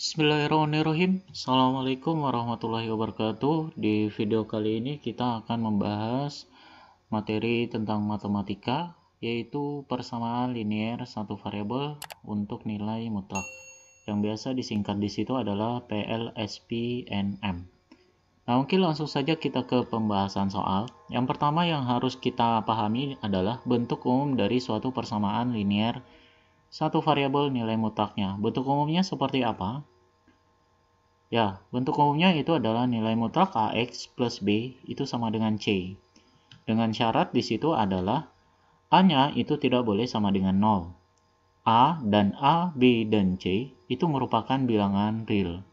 Bismillahirrahmanirrahim. Assalamualaikum warahmatullahi wabarakatuh. Di video kali ini kita akan membahas materi tentang matematika, yaitu persamaan linier satu variabel untuk nilai mutlak, yang biasa disingkat di situ adalah PLSPNM. Nah, mungkin langsung saja kita ke pembahasan soal. Yang pertama yang harus kita pahami adalah bentuk umum dari suatu persamaan linier satu variabel nilai mutlaknya. Bentuk umumnya seperti apa? Ya, bentuk umumnya itu adalah nilai mutlak AX plus B itu sama dengan C. Dengan syarat di situ adalah A-nya itu tidak boleh sama dengan 0. A dan A, B, dan C itu merupakan bilangan real.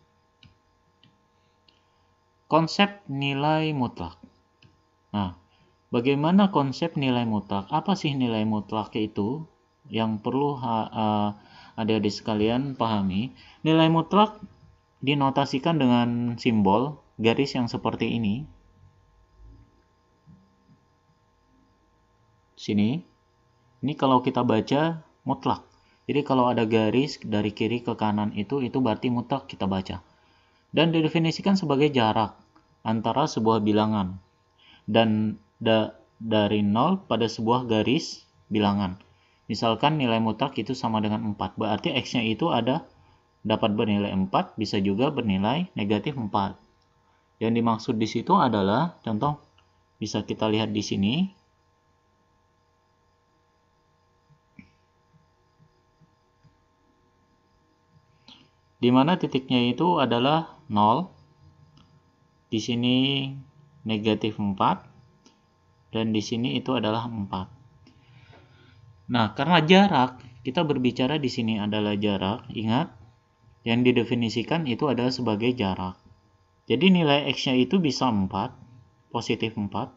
Konsep nilai mutlak. Nah, bagaimana konsep nilai mutlak? Apa sih nilai mutlak itu? Yang perlu adik-adik sekalian pahami. Nilai mutlak dinotasikan dengan simbol garis yang seperti ini. Sini. Ini kalau kita baca mutlak. Jadi kalau ada garis dari kiri ke kanan itu berarti mutlak kita baca. Dan didefinisikan sebagai jarak antara sebuah bilangan dan dari 0 pada sebuah garis bilangan. Misalkan nilai mutlak itu sama dengan 4, berarti X-nya itu dapat bernilai 4, bisa juga bernilai negatif 4. Yang dimaksud di situ adalah, contoh bisa kita lihat di sini. Di mana titiknya itu adalah 0. Di sini negatif 4. Dan di sini itu adalah 4. Nah, karena jarak, kita berbicara di sini adalah jarak. Ingat, yang didefinisikan itu adalah sebagai jarak. Jadi nilai X-nya itu bisa 4, positif 4.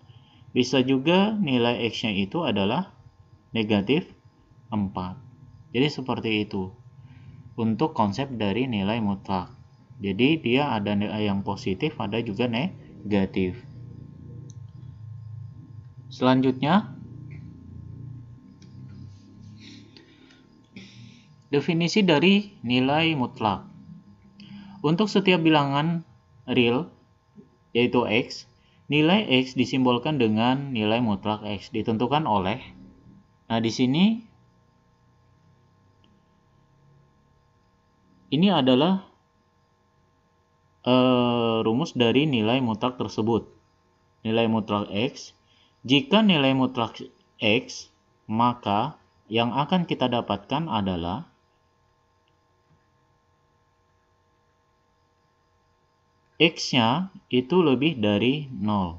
Bisa juga nilai X-nya itu adalah negatif 4. Jadi seperti itu untuk konsep dari nilai mutlak. Jadi dia ada yang positif, ada juga negatif. Selanjutnya, definisi dari nilai mutlak. Untuk setiap bilangan real, yaitu X, nilai X disimbolkan dengan nilai mutlak X, ditentukan oleh, nah di sini, ini adalah rumus dari nilai mutlak tersebut. Nilai mutlak X, jika nilai mutlak X, maka yang akan kita dapatkan adalah X-nya itu lebih dari 0.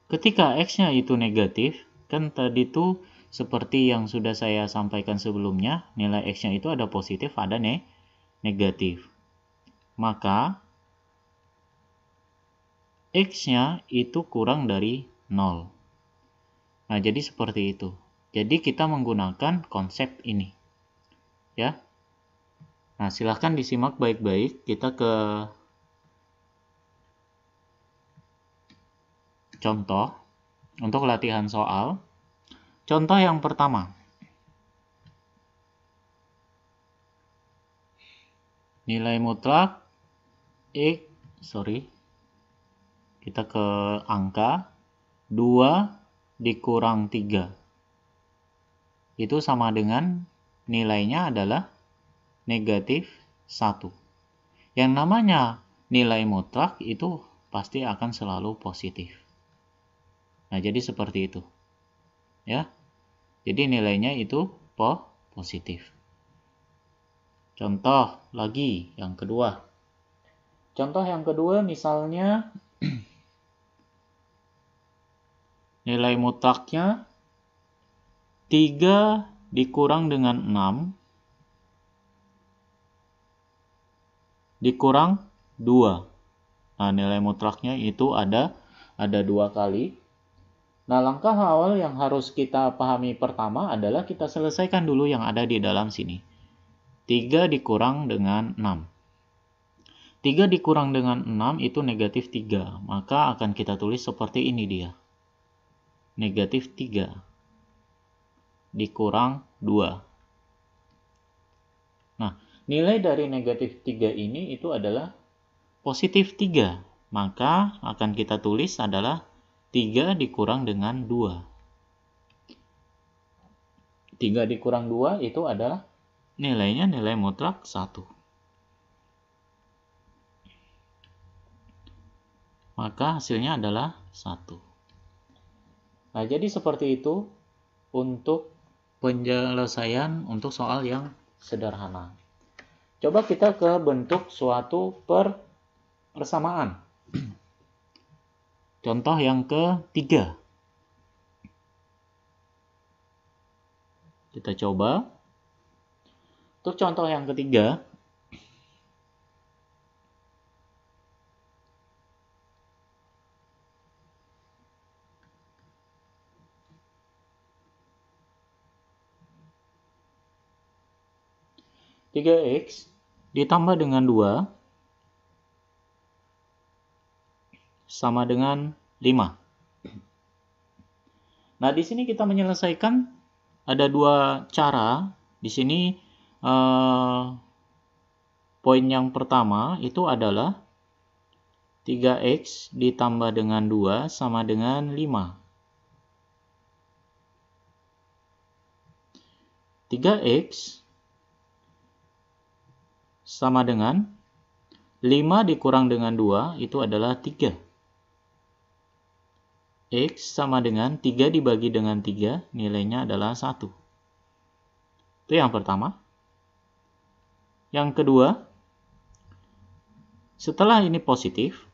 Ketika X-nya itu negatif, kan tadi tuh seperti yang sudah saya sampaikan sebelumnya, nilai X-nya itu ada positif, ada negatif. Maka X-nya itu kurang dari 0. Nah, jadi seperti itu. Jadi kita menggunakan konsep ini. Ya. Nah, silahkan disimak baik-baik. Kita ke contoh untuk latihan soal. Contoh yang pertama. Nilai mutlak kita ke angka 2 dikurang 3. Itu sama dengan nilainya adalah negatif 1. Yang namanya nilai mutlak itu pasti akan selalu positif. Nah, jadi seperti itu. Ya. Jadi nilainya itu positif. Contoh lagi yang kedua. Contoh yang kedua misalnya nilai mutlaknya 3 dikurang dengan 6 dikurang 2. Nah, nilai mutlaknya itu ada 2 kali. Nah, langkah awal yang harus kita pahami pertama adalah kita selesaikan dulu yang ada di dalam sini. 3 dikurang dengan 6. 3 dikurang dengan 6 itu negatif 3. Maka akan kita tulis seperti ini dia. Negatif 3 dikurang 2. Nah, Nilai dari negatif 3 ini itu adalah positif 3. Maka akan kita tulis adalah 3 dikurang dengan 2. 3 dikurang 2 itu adalah nilainya nilai mutlak 1. Maka hasilnya adalah 1. Nah, jadi seperti itu untuk penyelesaian untuk soal yang sederhana. Coba kita ke bentuk suatu persamaan. Contoh yang ketiga. Kita coba. Untuk contoh yang ketiga, tiga X ditambah dengan 2 sama dengan 5. Nah, di sini kita menyelesaikan ada dua cara. Di sini poin yang pertama itu adalah 3X ditambah dengan 2 sama dengan 5. 3X sama dengan 5 dikurang dengan 2 itu adalah 3. X sama dengan 3 dibagi dengan 3, nilainya adalah 1. Itu yang pertama. Yang kedua, setelah ini positif,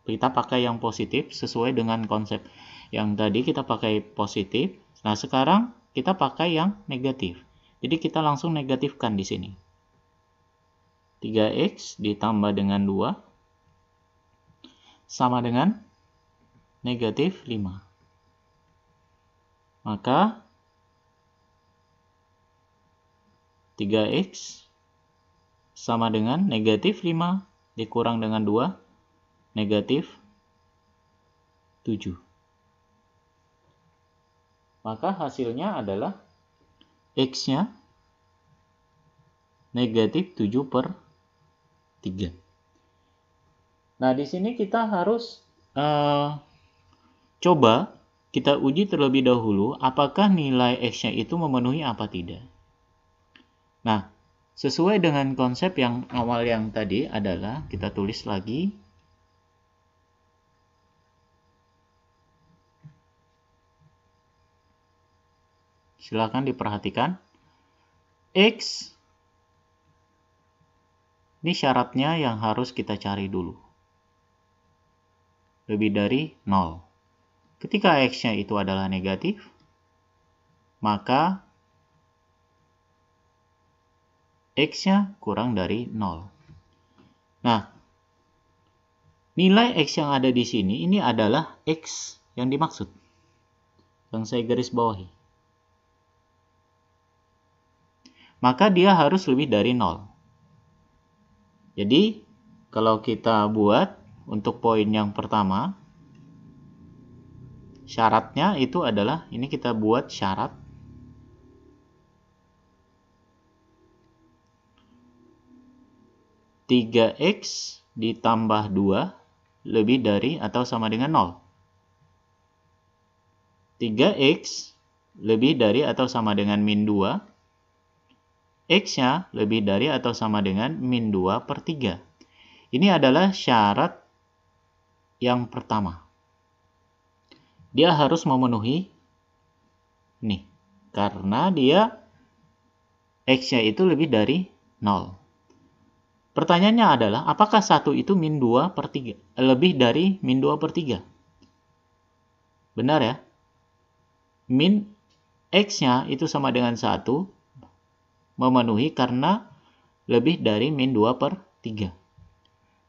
kita pakai yang positif sesuai dengan konsep yang tadi kita pakai positif. Nah, sekarang kita pakai yang negatif. Jadi kita langsung negatifkan di sini. 3X ditambah dengan 2 sama dengan negatif 5. Maka 3X sama dengan negatif 5 dikurang dengan 2, negatif 7. Maka hasilnya adalah X-nya negatif 7/3. Nah, di sini kita harus coba kita uji terlebih dahulu apakah nilai X-nya itu memenuhi apa tidak. Nah, sesuai dengan konsep yang awal yang tadi adalah kita tulis lagi. Silakan diperhatikan. X ini syaratnya yang harus kita cari dulu. Lebih dari 0. Ketika X-nya itu adalah negatif, maka X-nya kurang dari 0. Nah, nilai X yang ada di sini ini adalah X yang dimaksud. Yang saya garis bawahi. Maka dia harus lebih dari 0. Jadi, kalau kita buat untuk poin yang pertama, syaratnya itu adalah, ini kita buat syarat. Tiga X ditambah 2 lebih dari atau sama dengan 0. 3X lebih dari atau sama dengan min 2. X-nya lebih dari atau sama dengan min 2/3. Ini adalah syarat yang pertama. Dia harus memenuhi nih, karena dia X-nya itu lebih dari 0. Pertanyaannya adalah, apakah 1 itu min 2/3? Lebih dari min 2/3? Benar ya? Min X-nya itu sama dengan 1, memenuhi karena lebih dari min 2/3.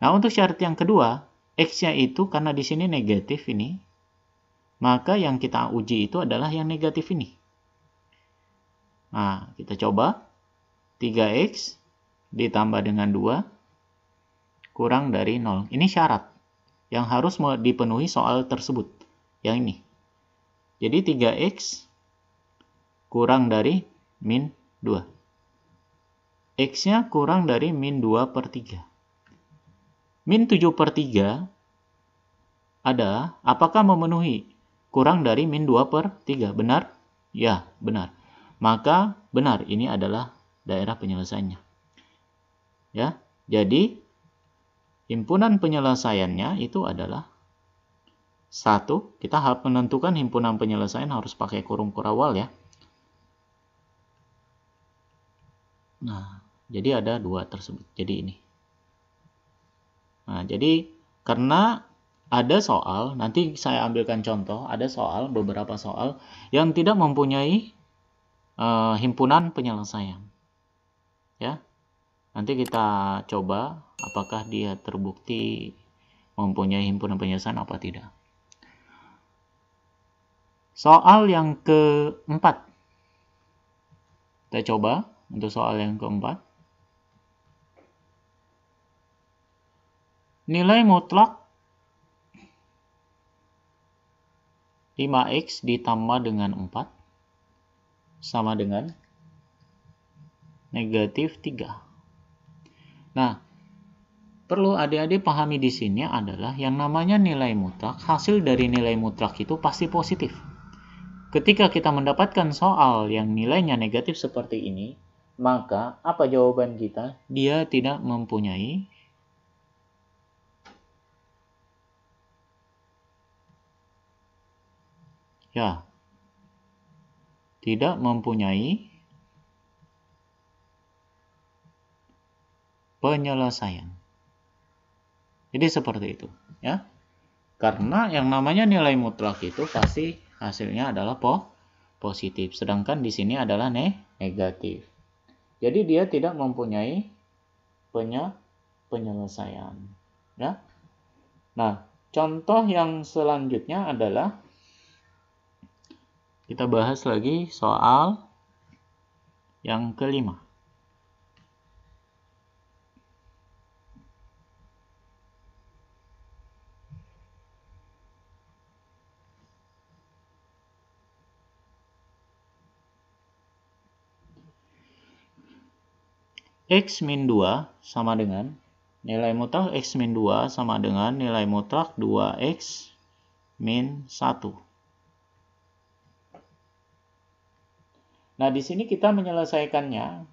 Nah, untuk syarat yang kedua, X-nya itu karena di sini negatif ini, maka yang kita uji itu adalah yang negatif ini. Nah, kita coba. 3X ditambah dengan 2 kurang dari 0. Ini syarat yang harus dipenuhi soal tersebut. Yang ini. Jadi 3X kurang dari min 2. X-nya kurang dari min 2/3. Min 7/3 ada, apakah memenuhi kurang dari min 2/3? Benar? Ya, benar. Maka benar, ini adalah daerah penyelesaiannya. Ya, jadi himpunan penyelesaiannya itu adalah 1. Kita harus menentukan himpunan penyelesaian harus pakai kurung kurawal ya. Nah, jadi ada 2 tersebut. Jadi ini. Nah, jadi karena ada soal, nanti saya ambilkan contoh, ada soal, beberapa soal yang tidak mempunyai himpunan penyelesaian. Ya. Nanti kita coba apakah dia terbukti mempunyai himpunan penyelesaian apa tidak. Soal yang keempat. Kita coba untuk soal yang keempat. Nilai mutlak 5x ditambah dengan 4 sama dengan negatif 3. Nah, perlu adik-adik pahami di sini adalah yang namanya nilai mutlak, hasil dari nilai mutlak itu pasti positif. Ketika kita mendapatkan soal yang nilainya negatif seperti ini, maka apa jawaban kita? Dia tidak mempunyai tidak mempunyai penyelesaian. Jadi seperti itu, ya. Karena yang namanya nilai mutlak itu pasti hasilnya adalah positif, sedangkan di sini adalah negatif. Jadi dia tidak mempunyai penyelesaian, ya. Nah, contoh yang selanjutnya adalah kita bahas lagi soal yang kelima. X min 2 sama dengan nilai mutlak X min 2 sama dengan nilai mutlak 2X min 1. Nah, di sini kita menyelesaikannya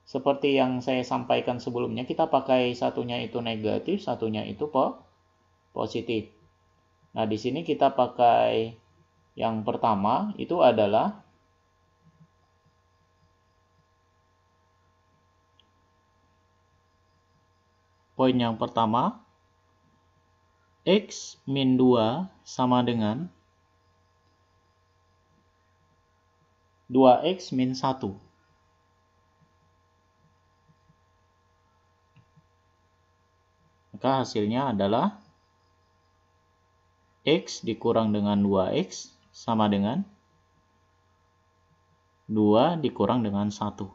seperti yang saya sampaikan sebelumnya, kita pakai satunya itu negatif, satunya itu positif. Nah, di sini kita pakai yang pertama itu adalah poin yang pertama, X min 2 sama dengan 2X min 1. Maka hasilnya adalah X dikurang dengan 2X sama dengan 2 dikurang dengan 1.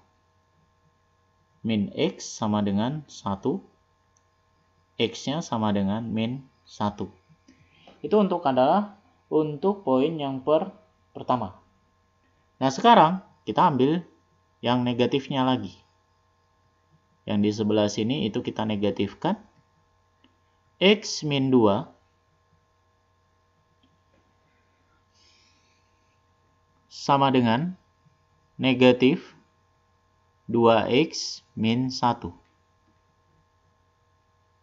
Min X sama dengan 1. X-nya sama dengan min 1. Itu untuk poin yang pertama. Nah, sekarang kita ambil yang negatifnya lagi. Yang di sebelah sini itu kita negatifkan. X min 2 sama dengan negatif 2X min 1.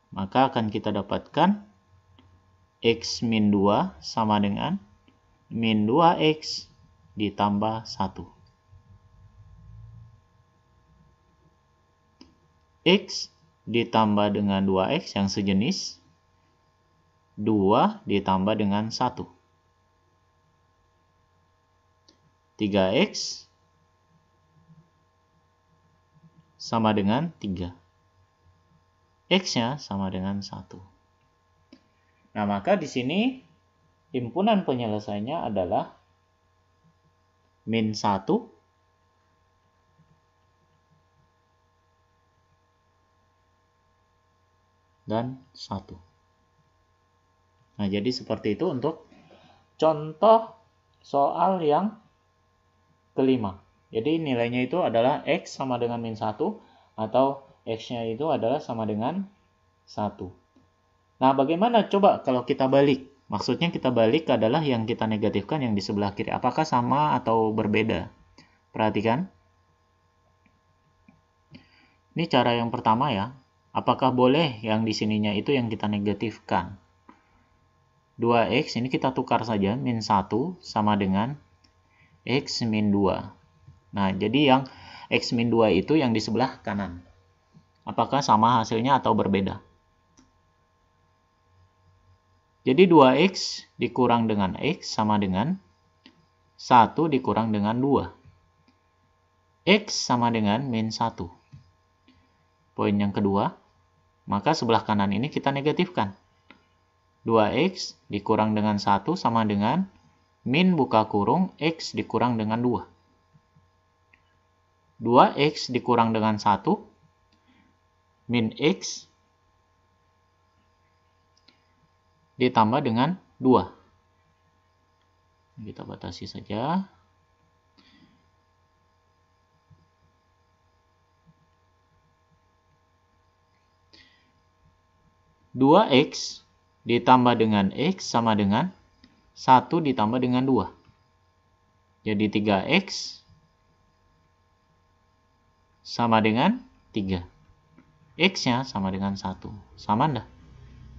Maka akan kita dapatkan X min 2 sama dengan min 2X ditambah 1. X ditambah dengan 2X yang sejenis, 2 ditambah dengan 1. 3X sama dengan 3. X-nya sama dengan 1. Nah, maka di sini himpunan penyelesaiannya adalah min 1 dan 1. Nah, jadi seperti itu untuk contoh soal yang kelima. Jadi nilainya itu adalah X sama dengan min 1. atau X-nya itu adalah sama dengan 1. Nah, bagaimana coba kalau kita balik? Maksudnya kita balik adalah yang kita negatifkan yang di sebelah kiri. Apakah sama atau berbeda? Perhatikan. Ini cara yang pertama ya. Apakah boleh yang di sininya itu yang kita negatifkan? 2X ini kita tukar saja. Min 1 sama dengan X min 2. Nah, jadi yang X min 2 itu yang di sebelah kanan. Apakah sama hasilnya atau berbeda? Jadi 2X dikurang dengan X sama dengan 1 dikurang dengan 2. X sama dengan min 1. Poin yang kedua, maka sebelah kanan ini kita negatifkan. 2X dikurang dengan 1 sama dengan min buka kurung X dikurang dengan 2. 2X dikurang dengan 1 min X ditambah dengan 2. Kita batasi saja. Dua X ditambah dengan X sama dengan 1 ditambah dengan 2. Jadi 3X sama dengan 3. X-nya sama dengan 1. Sama enggak?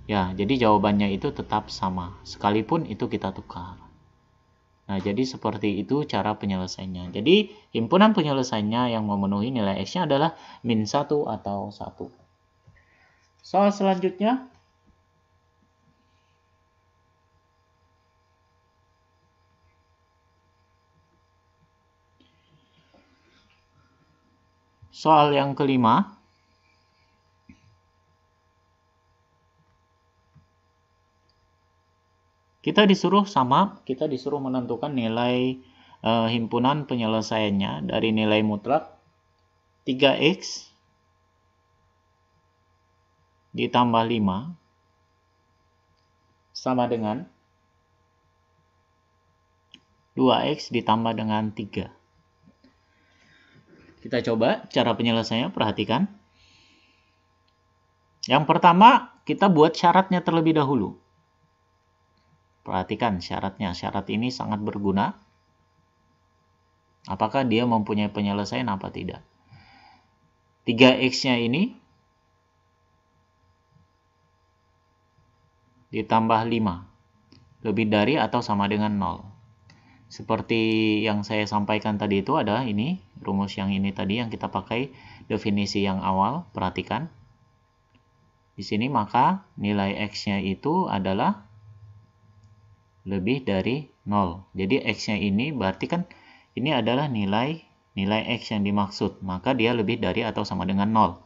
Ya, jadi jawabannya itu tetap sama, sekalipun itu kita tukar. Nah, jadi seperti itu cara penyelesaiannya. Jadi, himpunan penyelesaiannya yang memenuhi nilai X-nya adalah min 1 atau 1. Soal selanjutnya. Soal yang kelima. Kita disuruh menentukan nilai himpunan penyelesaiannya dari nilai mutlak 3X ditambah 5 sama dengan 2X ditambah dengan 3. Kita coba cara penyelesaiannya, perhatikan. Yang pertama, kita buat syaratnya terlebih dahulu. Perhatikan syaratnya. Syarat ini sangat berguna. Apakah dia mempunyai penyelesaian apa tidak? 3X-nya ini ditambah 5. Lebih dari atau sama dengan 0. Seperti yang saya sampaikan tadi itu ada ini. Rumus yang ini tadi yang kita pakai definisi yang awal. Perhatikan. Di sini maka nilai X-nya itu adalah lebih dari 0. Jadi X-nya ini berarti kan ini adalah nilai X yang dimaksud. Maka dia lebih dari atau sama dengan 0.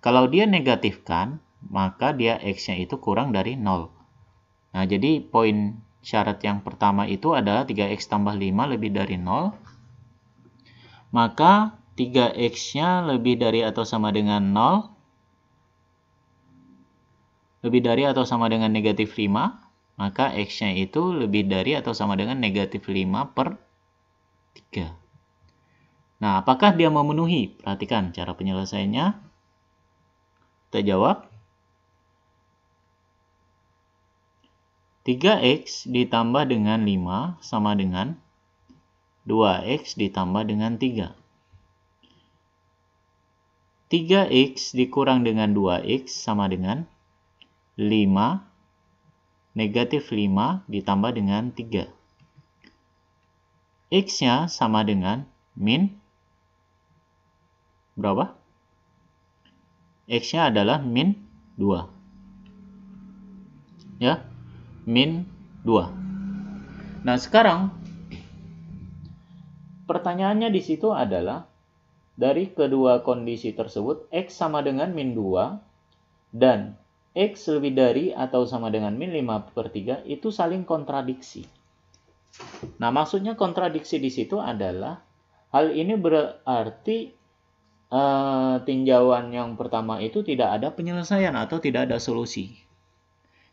Kalau dia negatifkan, maka dia X-nya itu kurang dari 0. Nah, jadi poin syarat yang pertama itu adalah 3X tambah 5 lebih dari 0. Maka 3X-nya lebih dari atau sama dengan 0. Lebih dari atau sama dengan negatif 5. Maka X-nya itu lebih dari atau sama dengan negatif 5 per 3. Nah, apakah dia memenuhi? Perhatikan cara penyelesaiannya. Kita jawab. 3X ditambah dengan 5 sama dengan 2X ditambah dengan 3. 3X dikurang dengan 2X sama dengan 5 negatif 5 ditambah dengan 3. X-nya sama dengan min berapa? X-nya adalah min 2. Ya, min 2. Nah, sekarang pertanyaannya di situ adalah dari kedua kondisi tersebut X sama dengan min 2 dan X lebih dari atau sama dengan min 5 per 3 itu saling kontradiksi. Nah, maksudnya kontradiksi di situ adalah hal ini berarti tinjauan yang pertama itu tidak ada penyelesaian atau tidak ada solusi.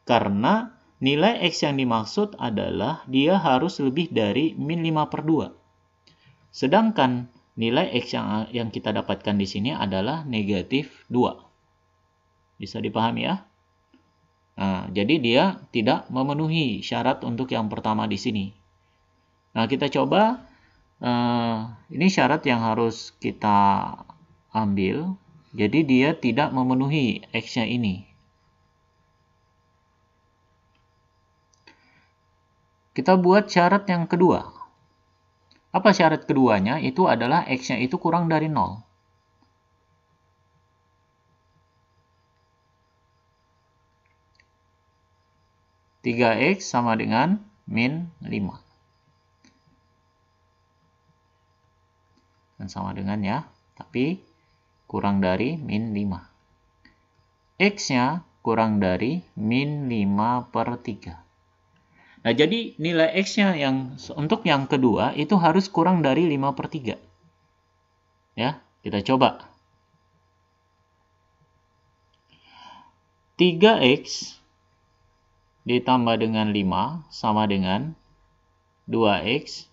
Karena nilai X yang dimaksud adalah dia harus lebih dari min 5 per 2. Sedangkan nilai X yang kita dapatkan di sini adalah negatif 2. Bisa dipahami ya? Nah, jadi dia tidak memenuhi syarat untuk yang pertama di sini. Nah, kita coba, ini syarat yang harus kita ambil. Jadi dia tidak memenuhi X-nya ini. Kita buat syarat yang kedua. Apa syarat keduanya? Itu adalah X-nya itu kurang dari 0. X sama dengan min 5. Dan sama dengan ya, tapi kurang dari min 5. X-nya kurang dari min 5 per 3. Nah, jadi nilai X-nya untuk yang kedua itu harus kurang dari 5 per 3. Ya, kita coba. 3X ditambah dengan 5 sama dengan 2X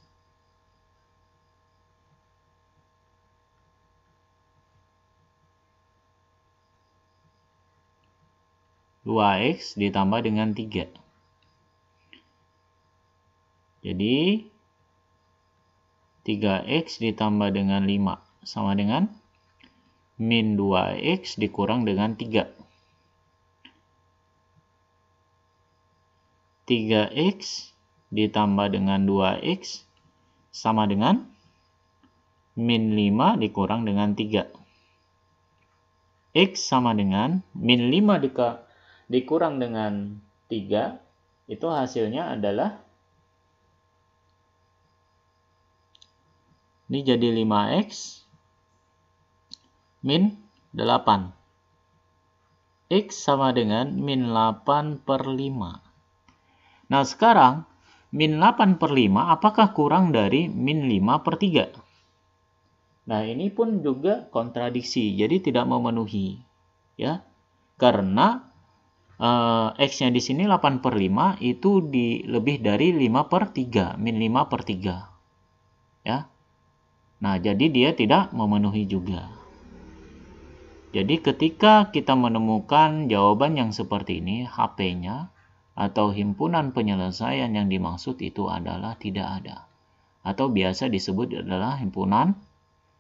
ditambah dengan 3. Jadi 3X ditambah dengan 5 sama dengan min 2X dikurang dengan 3. 3X ditambah dengan 2X sama dengan min 5 dikurang dengan 3. X sama dengan min 5 dikurang dengan 3, itu hasilnya adalah, ini jadi 5X min 8. X sama dengan min 8 per 5. Nah, sekarang min 8 per 5 apakah kurang dari min 5 per 3? Nah, ini pun juga kontradiksi, jadi tidak memenuhi. Ya, karena X-nya di sini 8 per 5 itu lebih dari 5 per 3, min 5 per 3. Ya. Nah, jadi dia tidak memenuhi juga. Jadi ketika kita menemukan jawaban yang seperti ini, HP-nya atau himpunan penyelesaian yang dimaksud itu adalah tidak ada. Atau biasa disebut adalah himpunan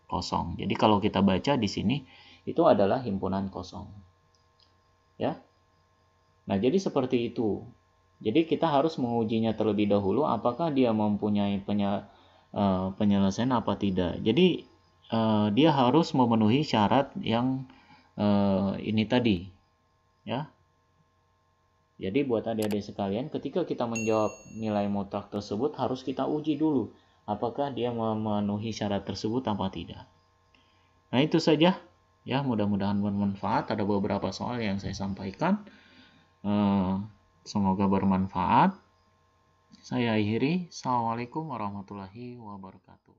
kosong. Jadi kalau kita baca di sini, itu adalah himpunan kosong. Ya. Nah, jadi seperti itu. Jadi kita harus mengujinya terlebih dahulu apakah dia mempunyai penyelesaian apa tidak. Jadi dia harus memenuhi syarat yang ini tadi. Ya. Jadi buat adik-adik sekalian, ketika kita menjawab nilai mutlak tersebut harus kita uji dulu apakah dia memenuhi syarat tersebut apa tidak. Nah, itu saja ya, mudah-mudahan bermanfaat. Ada beberapa soal yang saya sampaikan. Semoga bermanfaat. Saya akhiri. Assalamualaikum warahmatullahi wabarakatuh.